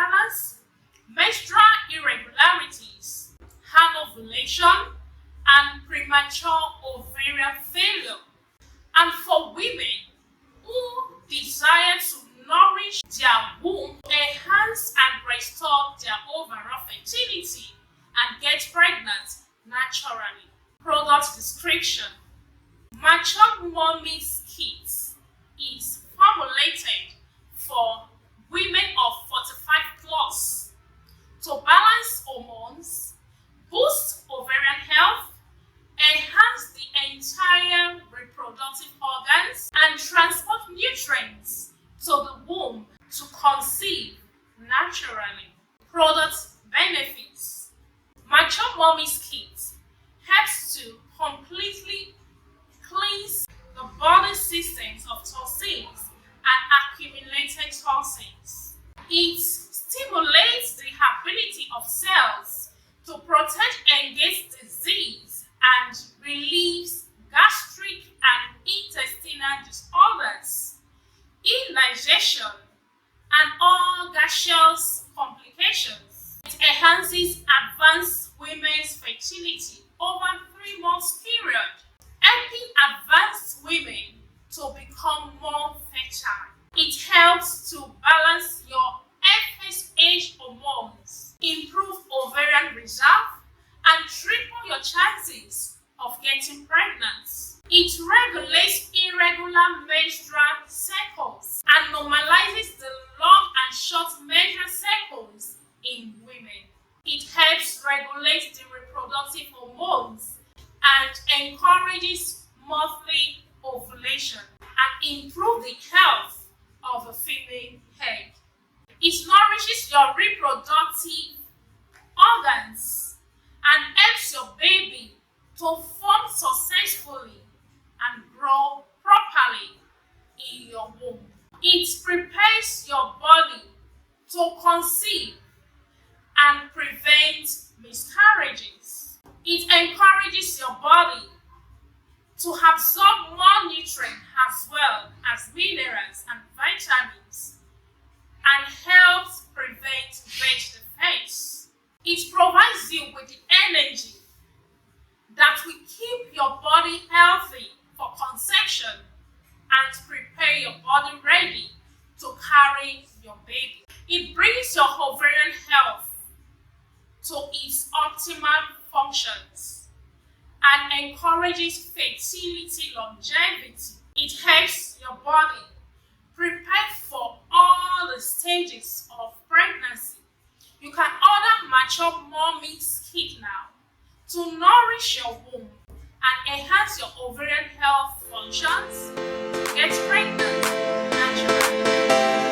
imbalance, menstrual irregularities, anovulation, and premature ovarian failure. And for women who desire to nourish their womb, enhance and restore their overall fertility, and get pregnant naturally. Product description: Mature Mommy's Kit is formulated for women of 45 plus to balance hormones, boost ovarian health, enhance the entire reproductive organs, and transport nutrients to the womb to conceive naturally. Product benefits: Mature Mommy's Kit helps to completely cleanse the body systems of toxins and accumulated toxins. It stimulates the ability of cells to protect against disease and relieves gastric and intestinal disorders, indigestion, and all gaseous complications. It enhances advanced women's fertility over 3 months period, helping advanced women to become more fertile. It helps to balance your FSH hormones, improve ovarian reserve, and triple your chances of getting pregnant. It regulates irregular menstrual cycles and normalizes the long and short menstrual cycles in women. It helps regulate the reproductive hormones and encourages monthly ovulation and improve the health of a female egg. It nourishes your reproductive organs and helps your baby to form successfully and grow properly in your womb. It prepares your body to conceive and prevent miscarriages. It encourages your body to absorb more nutrients as well as minerals and vitamins, and helps prevent birth defects. It provides you with the energy that will keep your body healthy for conception and prepare your body ready to carry your baby. It brings your ovarian health to its optimal functions and encourages fertility longevity. It helps your body prepare for all the stages of pregnancy. You can order Mature Mommy's Kit now to nourish your womb and enhance your ovarian health functions to get pregnant naturally.